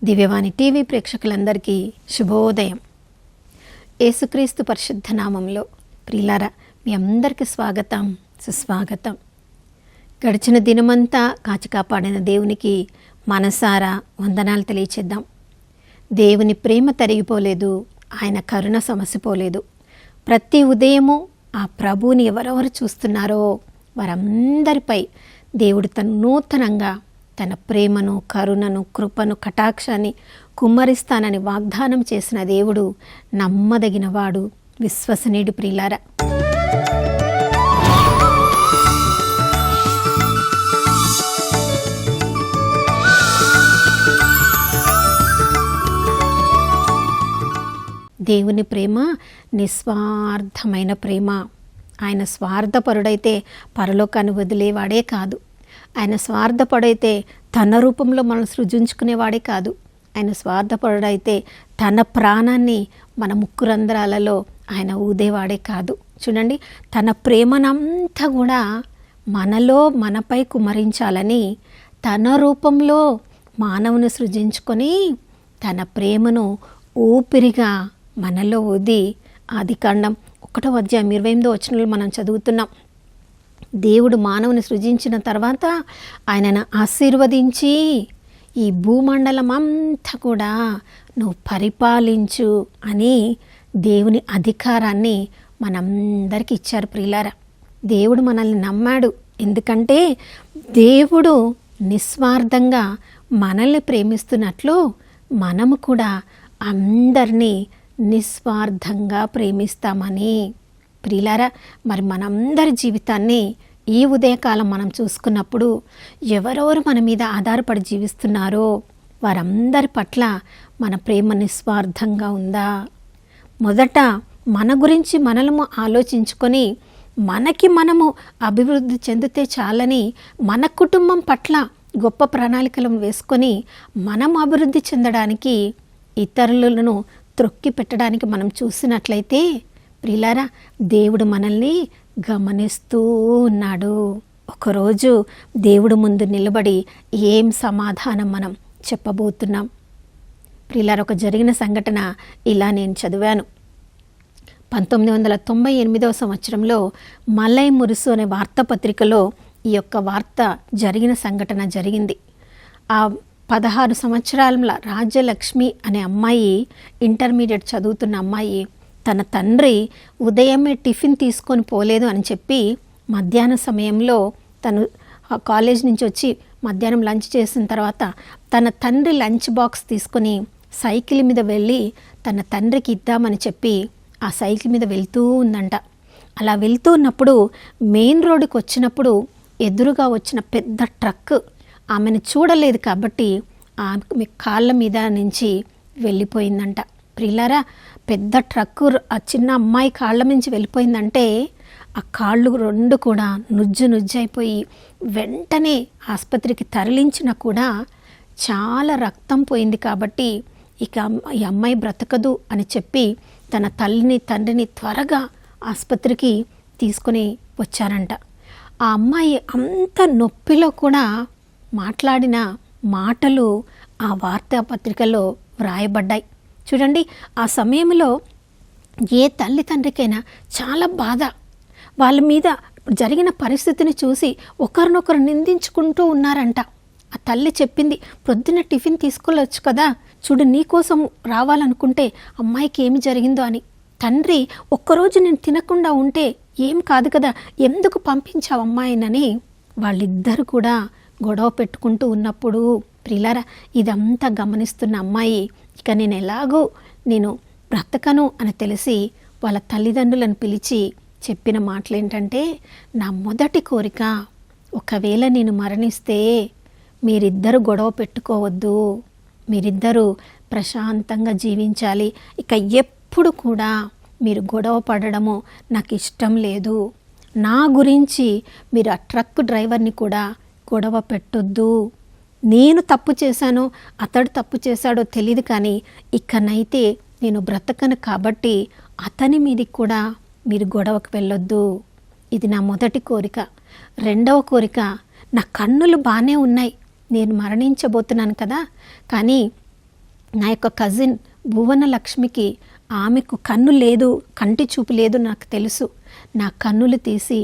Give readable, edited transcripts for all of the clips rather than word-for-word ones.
దివ్యవాణి TV ప్రేక్షకులందరికీ శుభోదయం. యేసుక్రీస్తు పరిశుద్ధ నామంలో ప్రియులారా, మీ అందరికీ స్వాగతం, సుస్వాగతం. గడిచిన దినమంతా కాచి కాపాడిన దేవునికి మనసారా వందనాలు తెలియచేద్దాం. దేవుని ప్రేమ తరిగిపోలేదు, ఆయన కరుణ సమసిపోలేదు. ప్రతి ఉదయము ఆ ప్రభువుని ఎవరెవరు చూస్తున్నారో వారందరిపై దేవుడు తను నూతనంగా తన ప్రేమను, కరుణను, కృపను, కటాక్షాన్ని కుమ్మరిస్తానని వాగ్దానం చేసిన దేవుడు నమ్మదగినవాడు, విశ్వసనీయుడు. ప్రియులారా, దేవుని ప్రేమ నిస్వార్థమైన ప్రేమ. ఆయన స్వార్థపరుడైతే పరలోకాన్ని వదిలేవాడే కాదు. ఆయన స్వార్థపడైతే తన రూపంలో మనం సృజించుకునేవాడే కాదు. ఆయన స్వార్థపరుడైతే తన ప్రాణాన్ని మన ముక్కు రంధ్రాలలో ఆయన ఊదేవాడే కాదు. చూడండి, తన ప్రేమనంతా కూడా మనలో మనపై కుమరించాలని తన రూపంలో మానవుని సృజించుకొని తన ప్రేమను ఊపిరిగా మనలో ఊది ఆదికాండం 1వ అధ్యాయం 28వ వచనంలో మనం చదువుతున్నాం. దేవుడు మానవుని సృజించిన తర్వాత ఆయనను ఆశీర్వదించి ఈ భూమండలం అంతా కూడా నువ్వు పరిపాలించు అని దేవుని అధికారాన్ని మనందరికీ ఇచ్చారు. ప్రియులారా, దేవుడు మనల్ని నమ్మాడు. ఎందుకంటే దేవుడు నిస్వార్థంగా మనల్ని ప్రేమిస్తున్నట్లు మనము కూడా అందరినీ నిస్వార్థంగా ప్రేమిస్తామని. ప్రియులారా, మరి మనందరి జీవితాన్ని ఈ ఉదయకాలం మనం చూసుకున్నప్పుడు ఎవరెవరు మన మీద ఆధారపడి జీవిస్తున్నారో వారందరి పట్ల మన ప్రేమ నిస్వార్థంగా ఉందా? మొదట మన గురించి మనము ఆలోచించుకొని మనకి మనము అభివృద్ధి చెందితే చాలని మన కుటుంబం పట్ల గొప్ప ప్రణాళికలను వేసుకొని మనం అభివృద్ధి చెందడానికి, ఇతరులను త్రొక్కి పెట్టడానికి మనం చూసినట్లయితే ప్రియులారా, దేవుడు మనల్ని గమనిస్తూ ఉన్నాడు. ఒకరోజు దేవుడు ముందు నిలబడి ఏం సమాధానం మనం చెప్పబోతున్నాం? ప్రియులారా, ఒక జరిగిన సంఘటన ఇలా నేను చదివాను. 1998వ సంవత్సరంలో మలై మురుసు అనే వార్తాపత్రికలో ఈ యొక్క వార్త జరిగిన సంఘటన జరిగింది. ఆ 16 సంవత్సరాల రాజ్యలక్ష్మి అనే అమ్మాయి, ఇంటర్మీడియట్ చదువుతున్న అమ్మాయి, తన తండ్రి ఉదయమే టిఫిన్ తీసుకొని పోలేదు అని చెప్పి మధ్యాహ్న సమయంలో తను కాలేజ్ నుంచి వచ్చి మధ్యాహ్నం లంచ్ చేసిన తర్వాత తన తండ్రి లంచ్ బాక్స్ తీసుకొని సైకిల్ మీద వెళ్ళి తన తండ్రికి ఇద్దామని చెప్పి ఆ సైకిల్ మీద వెళ్తూ ఉందంట. అలా వెళ్తూ ఉన్నప్పుడు మెయిన్ రోడ్డుకి వచ్చినప్పుడు ఎదురుగా వచ్చిన పెద్ద ట్రక్ ఆమెను చూడలేదు కాబట్టి ఆమె కాళ్ళ మీద నుంచి వెళ్ళిపోయిందంట. ప్రియులారా, పెద్ద ట్రక్కు ఆ చిన్న అమ్మాయి కాళ్ళ నుంచి వెళ్ళిపోయిందంటే ఆ కాళ్ళు 2 కూడా నుజ్జు అయిపోయి వెంటనే ఆసుపత్రికి తరలించినా కూడా చాలా రక్తం పోయింది. కాబట్టి ఇక ఈ అమ్మాయి బ్రతకదు అని చెప్పి తన తల్లిని తండ్రిని త్వరగా ఆసుపత్రికి తీసుకొని వచ్చారంట. ఆ అమ్మాయి అంత నొప్పిలో కూడా మాట్లాడిన మాటలు ఆ వార్తాపత్రికలో వ్రాయబడ్డాయి. చూడండి, ఆ సమయంలో ఏ తల్లి తండ్రికైనా చాలా బాధ. వాళ్ళ మీద జరిగిన పరిస్థితిని చూసి ఒకరినొకరు నిందించుకుంటూ ఉన్నారంట. ఆ తల్లి చెప్పింది, ప్రొద్దున టిఫిన్ తీసుకెళ్ళొచ్చు కదా, చూడు నీకోసం రావాలనుకుంటే అమ్మాయికి ఏమి జరిగిందో అని. తండ్రి, ఒక్కరోజు నేను తినకుండా ఉంటే ఏం కాదు కదా, ఎందుకు పంపించావు అమ్మాయినని వాళ్ళిద్దరు కూడా గొడవ పెట్టుకుంటూ ఉన్నప్పుడు ప్రియులారా, ఇదంతా గమనిస్తున్న అమ్మాయి ఇక నేను బ్రతకను అని తెలిసి వాళ్ళ తల్లిదండ్రులను పిలిచి చెప్పిన మాటలు ఏంటంటే, నా మొదటి కోరిక, ఒకవేళ నేను మరణిస్తే మీరిద్దరు గొడవ పెట్టుకోవద్దు, మీరిద్దరూ ప్రశాంతంగా జీవించాలి. ఇక ఎప్పుడు కూడా మీరు గొడవ పడడము నాకు ఇష్టం లేదు. నా గురించి మీరు ఆ ట్రక్ డ్రైవర్ని కూడా గొడవ పెట్టొద్దు. నేను తప్పు చేశానో అతడు తప్పు చేశాడో తెలియదు, కానీ ఇకనైతే నేను బ్రతకను కాబట్టి అతని మీదకి కూడా మీరు గొడవకు వెళ్ళొద్దు. ఇది నా మొదటి కోరిక. రెండవ కోరిక, నా కన్నులు బాగానే ఉన్నాయి, నేను మరణించబోతున్నాను కదా, కానీ నా యొక్క కజిన్ భువన లక్ష్మికి ఆమెకు కన్ను లేదు, కంటి చూపు లేదు నాకు తెలుసు. నా కన్నులు తీసి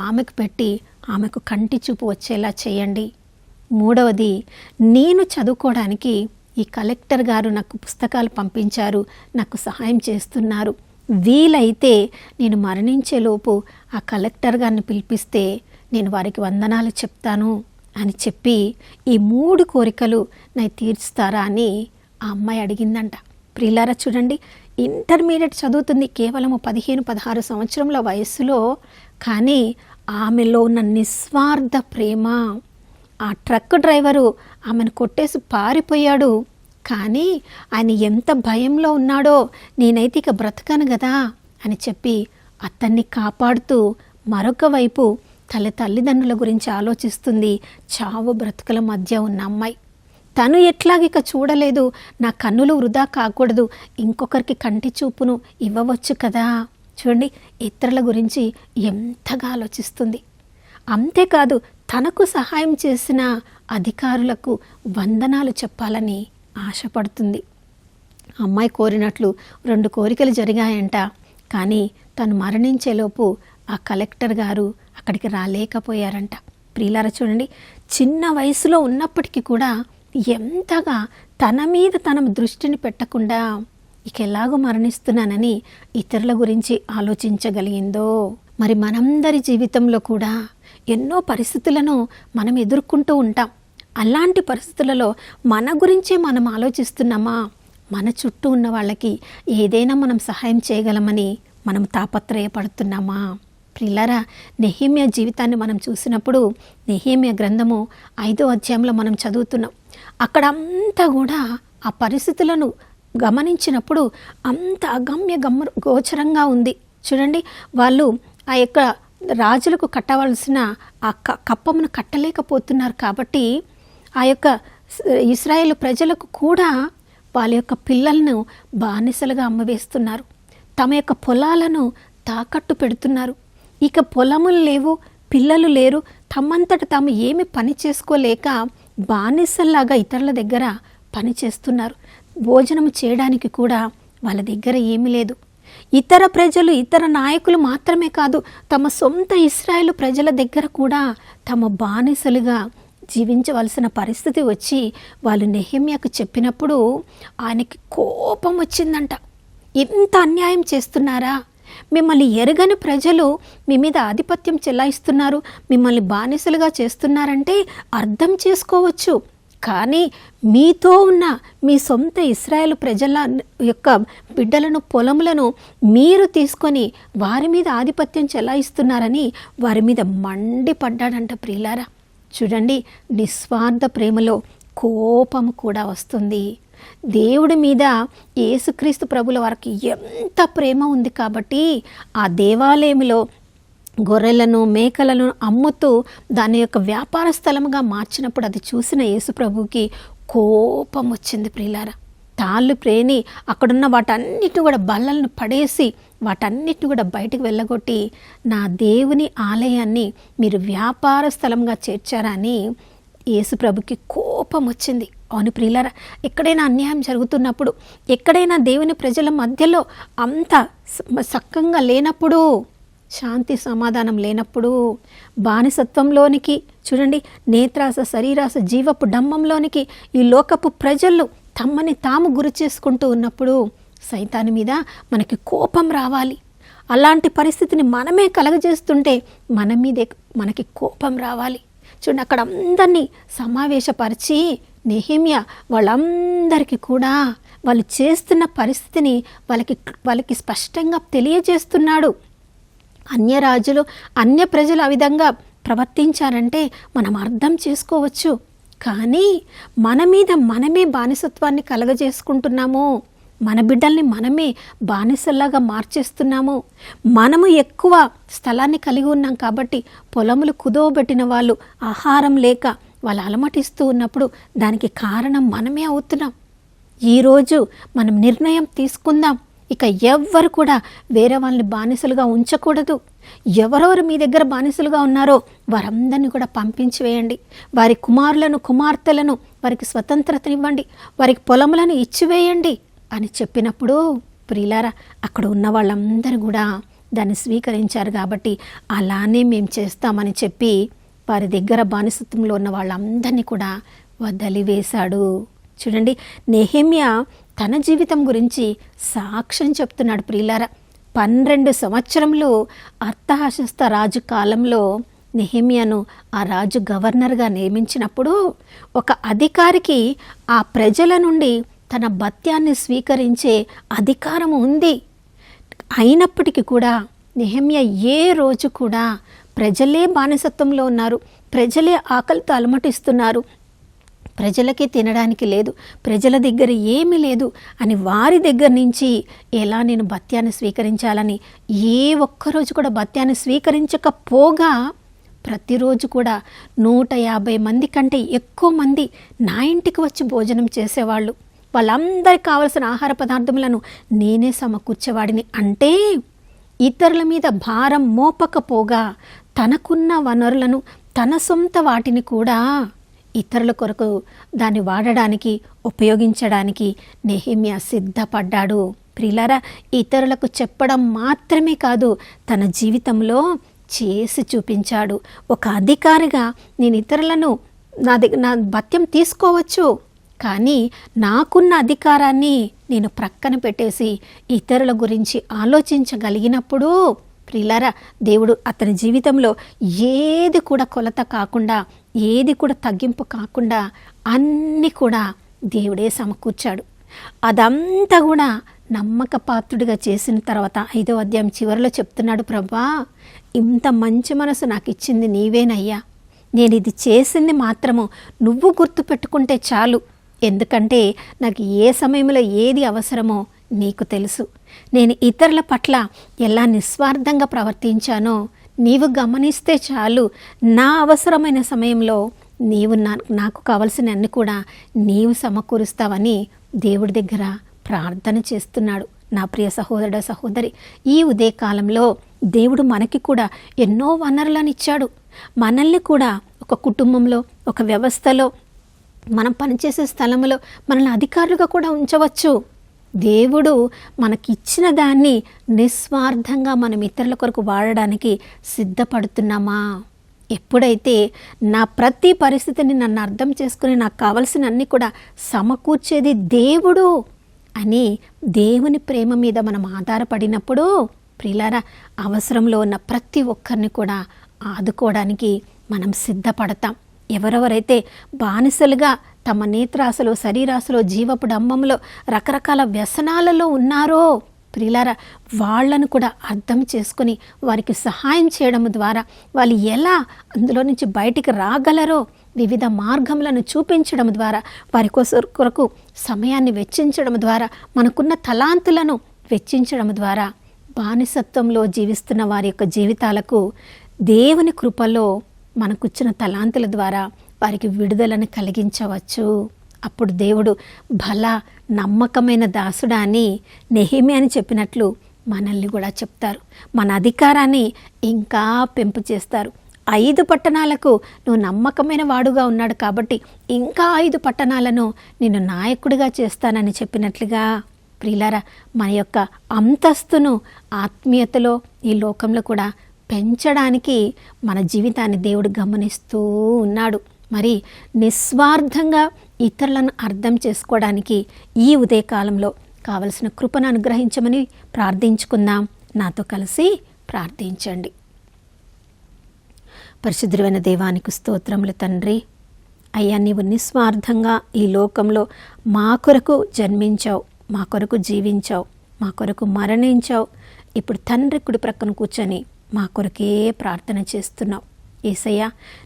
ఆమెకు పెట్టి ఆమెకు కంటి చూపు వచ్చేలా చేయండి. మూడవది, నేను చదువుకోవడానికి ఈ కలెక్టర్ గారు నాకు పుస్తకాలు పంపించారు, నాకు సహాయం చేస్తున్నారు. వీలైతే నేను మరణించేలోపు ఆ కలెక్టర్ గారిని పిలిపిస్తే నేను వారికి వందనాలు చెప్తాను అని చెప్పి ఈ 3 కోరికలు నాకు తీర్చుతారా అని ఆ అమ్మాయి అడిగిందంట. ప్రియులారా చూడండి, ఇంటర్మీడియట్ చదువుతుంది, కేవలం 15-16 సంవత్సరముల వయస్సులో. కానీ ఆమెలో ఉన్న నిస్వార్థ ప్రేమ, ఆ ట్రక్ డ్రైవరు ఆమెను కొట్టేసి పారిపోయాడు, కానీ ఆయన ఎంత భయంలో ఉన్నాడో, నేనైతే ఇక బ్రతకను కదా అని చెప్పి అతన్ని కాపాడుతూ మరొక వైపు తల్లిదండ్రుల గురించి ఆలోచిస్తుంది. చావు బ్రతుకుల మధ్య ఉన్న అమ్మాయి. తను ఎట్లాగిక చూడలేదు, నా కన్నులు వృధా కాకూడదు, ఇంకొకరికి కంటి చూపును ఇవ్వవచ్చు కదా. చూడండి, ఇతరుల గురించి ఎంతగా ఆలోచిస్తుంది. అంతేకాదు, తనకు సహాయం చేసిన అధికారులకు వందనాలు చెప్పాలని ఆశపడుతుంది. అమ్మాయి కోరినట్లు 2 కోరికలు జరిగాయంట. కానీ తను మరణించేలోపు ఆ కలెక్టర్ గారు అక్కడికి రాలేకపోయారంట. ప్రియులారా చూడండి, చిన్న వయసులో ఉన్నప్పటికీ కూడా ఎంతగా తన మీద తన దృష్టిని పెట్టకుండా ఇక ఎలాగో మరణిస్తున్నానని ఇతరుల గురించి ఆలోచించగలిగిందో. మరి మనందరి జీవితంలో కూడా ఎన్నో పరిస్థితులను మనం ఎదుర్కొంటూ ఉంటాం. అలాంటి పరిస్థితులలో మన గురించే మనం ఆలోచిస్తున్నామా? మన చుట్టూ ఉన్న వాళ్ళకి ఏదైనా మనం సహాయం చేయగలమని మనం తాపత్రయపడుతున్నామా? ప్రియులారా, నెహెమ్యా జీవితాన్ని మనం చూసినప్పుడు నెహెమ్యా గ్రంథము 5వ అధ్యాయంలో మనం చదువుతున్నాం. అక్కడ అంతా కూడా ఆ పరిస్థితులను గమనించినప్పుడు అంత గోచరంగా ఉంది. చూడండి, వాళ్ళు ఆ యొక్క రాజులకు కట్టవలసిన ఆ కప్పమును కట్టలేకపోతున్నారు. కాబట్టి ఆ యొక్క ఇశ్రాయేలు ప్రజలకు కూడా వాళ్ళ యొక్క పిల్లలను బానిసలుగా అమ్మవేస్తున్నారు. తమ యొక్క పొలాలను తాకట్టు పెడుతున్నారు. ఇక పొలములు లేవు, పిల్లలు లేరు, తమంతట తాము ఏమి పని చేసుకోలేక బానిసల్లాగా ఇతరుల దగ్గర పని చేస్తున్నారు. భోజనం చేయడానికి కూడా వాళ్ళ దగ్గర ఏమీ లేదు. ఇతర ప్రజలు, ఇతర నాయకులు మాత్రమే కాదు, తమ సొంత ఇశ్రాయేలు ప్రజల దగ్గర కూడా తమ బానిసలుగా జీవించవలసిన పరిస్థితి వచ్చి వాళ్ళు నెహెమ్యాకు చెప్పినప్పుడు ఆయనకి కోపం వచ్చిందంట. ఇంత అన్యాయం చేస్తున్నారా? మిమ్మల్ని ఎరగని ప్రజలు మీ మీద ఆధిపత్యం చెలాయిస్తున్నారు, మిమ్మల్ని బానిసలుగా చేస్తున్నారంటే అర్థం చేసుకోవచ్చు. కానీ మీతో ఉన్న మీ సొంత ఇశ్రాయేలు ప్రజల యొక్క బిడ్డలను, పొలములను మీరు తీసుకొని వారి మీద ఆధిపత్యం చెలాయిస్తున్నారని వారి మీద మండిపడ్డాడంట. ప్రియులారా చూడండి, నిస్వార్థ ప్రేమలో కోపము కూడా వస్తుంది. దేవుడి మీద యేసుక్రీస్తు ప్రభుల వారికి ఎంత ప్రేమ ఉంది కాబట్టి ఆ దేవాలయంలో గొర్రెలను, మేకలను అమ్ముతూ దాని యొక్క వ్యాపార స్థలంగా మార్చినప్పుడు అది చూసిన యేసు ప్రభుకి కోపం వచ్చింది. ప్రియులారా, తాళ్ళు ప్రేని అక్కడున్న వాటన్నిటిని కూడా బల్లలను పడేసి వాటన్నిటిని కూడా బయటకు వెళ్ళగొట్టి నా దేవుని ఆలయాన్ని మీరు వ్యాపార స్థలంగా చేర్చారా అని యేసు ప్రభుకి కోపం వచ్చింది. అవును ప్రియులారా, ఎక్కడైనా అన్యాయం జరుగుతున్నప్పుడు, ఎక్కడైనా దేవుని ప్రజల మధ్యలో అంత సక్కంగా లేనప్పుడు, శాంతి సమాధానం లేనప్పుడు, బానిసత్వంలోనికి చూడండి, నేత్రాస, శరీరాస, జీవపు డంబంలోనికి ఈ లోకపు ప్రజలు తమని తాము గురి చేసుకుంటూ ఉన్నప్పుడు సైతాను మీద మనకి కోపం రావాలి. అలాంటి పరిస్థితిని మనమే కలగజేస్తుంటే మన మీదే మనకి కోపం రావాలి. చూడండి, అక్కడ అందరినీ సమావేశపరిచి నెహెమ్యా వాళ్ళందరికీ కూడా వాళ్ళు చేస్తున్న పరిస్థితిని వాళ్ళకి స్పష్టంగా తెలియజేస్తున్నాడు. అన్య రాజులు, అన్య ప్రజలు ఆ విధంగా ప్రవర్తించారంటే మనం అర్థం చేసుకోవచ్చు. కానీ మన మీద మనమే బానిసత్వాన్ని కలగజేసుకుంటున్నాము. మన బిడ్డల్ని మనమే బానిసల్లాగా మార్చేస్తున్నాము. మనము ఎక్కువ స్థలాన్ని కలిగి ఉన్నాం కాబట్టి పొలములు కుదోబెట్టిన వాళ్ళు ఆహారం లేక వాళ్ళు అలమటిస్తూ ఉన్నప్పుడు దానికి కారణం మనమే అవుతున్నాం. ఈరోజు మనం నిర్ణయం తీసుకుందాం. ఇక ఎవ్వరు కూడా వేరే వాళ్ళని బానిసలుగా ఉంచకూడదు. ఎవరెవరు మీ దగ్గర బానిసలుగా ఉన్నారో వారందరినీ కూడా పంపించి వేయండి. వారి కుమారులను కుమార్తెలను వారికి స్వతంత్రతనివ్వండి, వారికి పొలములను ఇచ్చివేయండి అని చెప్పినప్పుడు ప్రియులారా, అక్కడ ఉన్న వాళ్ళందరూ కూడా దాన్ని స్వీకరించారు. కాబట్టి అలానే మేము చేస్తామని చెప్పి వారి దగ్గర బానిసత్వంలో ఉన్న వాళ్ళందరినీ కూడా వదిలివేశాడు. చూడండి, నెహెమ్యా తన జీవితం గురించి సాక్ష్యం చెప్తున్నాడు. ప్రియులారా, 12 సంవత్సరంలో అర్తహషస్త రాజు కాలంలో నెహెమ్యాను ఆ రాజు గవర్నర్గా నియమించినప్పుడు ఒక అధికారికి ఆ ప్రజల నుండి తన భత్యాన్ని స్వీకరించే అధికారం ఉంది. అయినప్పటికీ కూడా నెహెమ్యా ఏ రోజు కూడా ప్రజలే బానిసత్వంలో ఉన్నారు, ప్రజలే ఆకలితో అలమటిస్తున్నారు, ప్రజలకి తినడానికి లేదు, ప్రజల దగ్గర ఏమీ లేదు అని వారి దగ్గర నుంచి ఎలా నేను భత్యాన్ని స్వీకరించాలని ఏ ఒక్కరోజు కూడా భత్యాన్ని స్వీకరించకపోగా ప్రతిరోజు కూడా 150 మంది కంటే ఎక్కువ మంది నా ఇంటికి వచ్చి భోజనం చేసేవాళ్ళు. వాళ్ళందరికీ కావలసిన ఆహార పదార్థములను నేనే సమకూర్చేవాడిని. అంటే ఇతరుల మీద భారం మోపకపోగా తనకున్న వనరులను, తన సొంత వాటిని కూడా ఇతరుల కొరకు దాన్ని వాడడానికి, ఉపయోగించడానికి నెహెమ్యా సిద్ధపడ్డాడు. ప్రియులారా, ఇతరులకు చెప్పడం మాత్రమే కాదు, తన జీవితంలో చేసి చూపించాడు. ఒక అధికారిగా నేను ఇతరులను నా భత్యం తీసుకోవచ్చు, కానీ నాకున్న అధికారాన్ని నేను ప్రక్కన పెట్టేసి ఇతరుల గురించి ఆలోచించగలిగినప్పుడు ప్రియులారా, దేవుడు అతని జీవితంలో ఏది కూడా కొలత కాకుండా, ఏది కూడా తగ్గింపు కాకుండా అన్నీ కూడా దేవుడే సమకూర్చాడు. అదంతా కూడా నమ్మకపాత్రుడిగా చేసిన తర్వాత 5వ అధ్యాయం చివరిలో చెప్తున్నాడు, ప్రభా ఇంత మంచి మనసు నాకు ఇచ్చింది నీవేనయ్యా, నేను ఇది చేసింది మాత్రము నువ్వు గుర్తుపెట్టుకుంటే చాలు, ఎందుకంటే నాకు ఏ సమయంలో ఏది అవసరమో నీకు తెలుసు. నేను ఇతరుల పట్ల ఎలా నిస్వార్థంగా ప్రవర్తించానో నీవు గమనిస్తే చాలు, నా అవసరమైన సమయంలో నీవు నాకు కావలసిన అన్ని కూడా నీవు సమకూరుస్తావని దేవుడి దగ్గర ప్రార్థన చేస్తున్నాడు. నా ప్రియ సహోదరుడ సహోదరి, ఈ ఉదయకాలంలో దేవుడు మనకి కూడా ఎన్నో వనరులను ఇచ్చాడు. మనల్ని కూడా ఒక కుటుంబంలో, ఒక వ్యవస్థలో, మనం పనిచేసే స్థలంలో మనల్ని అధికారులుగా కూడా ఉంచవచ్చు. దేవుడు మనకిచ్చిన దాన్ని నిస్వార్థంగా మనం ఇతరుల కొరకు వాడడానికి సిద్ధపడుతున్నామా? ఎప్పుడైతే నా ప్రతి పరిస్థితిని నన్ను అర్థం చేసుకుని నాకు కావలసిన అన్ని కూడా సమకూర్చేది దేవుడు అని దేవుని ప్రేమ మీద మనం ఆధారపడినప్పుడు ప్రియులారా, అవసరంలో ఉన్న ప్రతి ఒక్కరిని కూడా ఆదుకోవడానికి మనం సిద్ధపడతాం. ఎవరెవరైతే బానిసలుగా తమ నేత్రాశలో, శరీరాశలో, జీవపు డంబంలో, రకరకాల వ్యసనాలలో ఉన్నారో ప్రియులారా, వాళ్ళను కూడా అర్థం చేసుకుని వారికి సహాయం చేయడం ద్వారా వాళ్ళు ఎలా అందులో నుంచి బయటికి రాగలరో వివిధ మార్గములను చూపించడం ద్వారా, వారి కొరకు సమయాన్ని వెచ్చించడం ద్వారా, మనకున్న తలాంతులను వెచ్చించడం ద్వారా బానిసత్వంలో జీవిస్తున్న వారి యొక్క జీవితాలకు దేవుని కృపలో మనకుచ్చిన తలాంతుల ద్వారా వారికి విడుదలను కలిగించవచ్చు. అప్పుడు దేవుడు బల నమ్మకమైన దాసుడా అని నెహెమ్యా అని చెప్పినట్లు మనల్ని కూడా చెప్తారు. మన అధికారాన్ని ఇంకా పెంపు చేస్తారు. 5 పట్టణాలకు నువ్వు నమ్మకమైన వాడుగా ఉన్నాడు కాబట్టి ఇంకా 5 పట్టణాలను నేను నాయకుడిగా చేస్తానని చెప్పినట్లుగా ప్రియులారా, మన యొక్క అంతస్తును ఆత్మీయతలో ఈ లోకంలో కూడా పెంచడానికి మన జీవితాన్ని దేవుడు గమనిస్తూ ఉన్నాడు. మరి నిస్వార్థంగా ఇతరులను అర్థం చేసుకోవడానికి ఈ ఉదయకాలంలో కావలసిన కృపను అనుగ్రహించమని ప్రార్థించుకుందాం. నాతో కలిసి ప్రార్థించండి. పరిశుద్ధుడైన దేవానికి స్తోత్రములు తండ్రి. అయ్యా, నీవు నిస్వార్థంగా ఈ లోకంలో మా కొరకు జన్మించావు, మా కొరకు జీవించావు, మా కొరకు మరణించావు. ఇప్పుడు తండ్రి కుడి ప్రక్కన కూర్చొని మా కొరకే ప్రార్థన చేస్తున్నావు. యేసయ్య,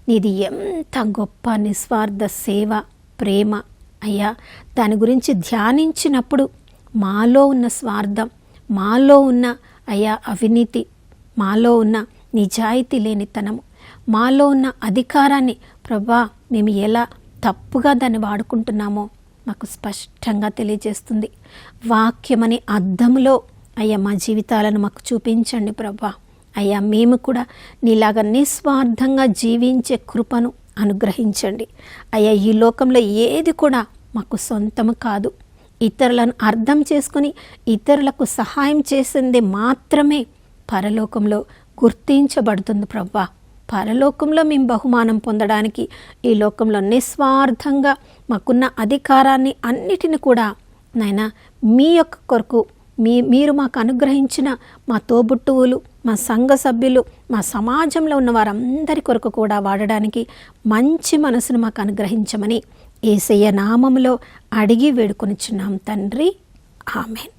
నీది ఎంత గొప్ప నిస్వార్థ సేవ, ప్రేమ అయ్యా. దాని గురించి ధ్యానించినప్పుడు మాలో ఉన్న స్వార్థం, మాలో ఉన్న అయ్యా అవినీతి, మాలో ఉన్న నిజాయితీ లేనితనము, మాలో ఉన్న అధికారాన్ని ప్రభా మేము ఎలా తప్పుగా దాన్ని వాడుకుంటున్నామో మాకు స్పష్టంగా తెలియజేస్తుంది. వాక్యమని అద్దములో అయ్యా మా జీవితాలను మాకు చూపించండి ప్రభా. అయ్యా మేము కూడా నీలాగా నిస్వార్థంగా జీవించే కృపను అనుగ్రహించండి. అయ్యా ఈ లోకంలో ఏది కూడా మాకు సొంతము కాదు. ఇతరులను అర్థం చేసుకుని ఇతరులకు సహాయం చేసింది మాత్రమే పరలోకంలో గుర్తించబడుతుంది ప్రభా. పరలోకంలో మేము బహుమానం పొందడానికి ఈ లోకంలో నిస్వార్థంగా మాకున్న అధికారాన్ని అన్నిటిని కూడా నాయనా మీ యొక్క కొరకు మీరు మాకు అనుగ్రహించిన మా తోబుట్టువులు, మా సంఘ సభ్యులు, మా సమాజంలో ఉన్న వారందరి కొరకు కూడా వాడడానికి మంచి మనసును మాకు అనుగ్రహించమని యేసయ్య నామములో అడిగి వేడుకొనిచున్నాం తండ్రి, ఆమేన్.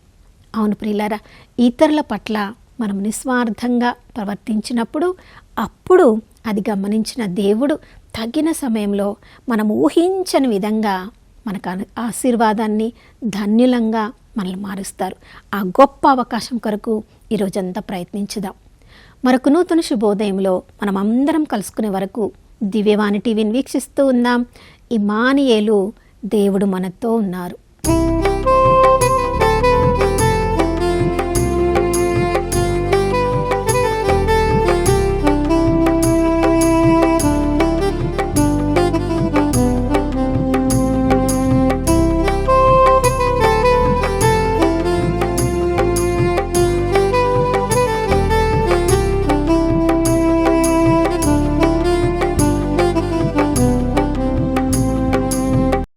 అవును ప్రియులారా, ఇతరుల పట్ల మనం నిస్వార్థంగా ప్రవర్తించినప్పుడు అప్పుడు అది గమనించిన దేవుడు తగిన సమయంలో మనం ఊహించని విధంగా మనకు ఆశీర్వాదాన్ని ధన్యులంగా మనల్ని మారుస్తారు. ఆ గొప్ప అవకాశం కొరకు ఈరోజంతా ప్రయత్నించుదాం. మరొక నూతన శుభోదయంలో మనం అందరం కలుసుకునే వరకు దివ్యవాణి టీవీని వీక్షిస్తూ ఉందాం. ఇమ్మానుయేలు, దేవుడు మనతో ఉన్నారు.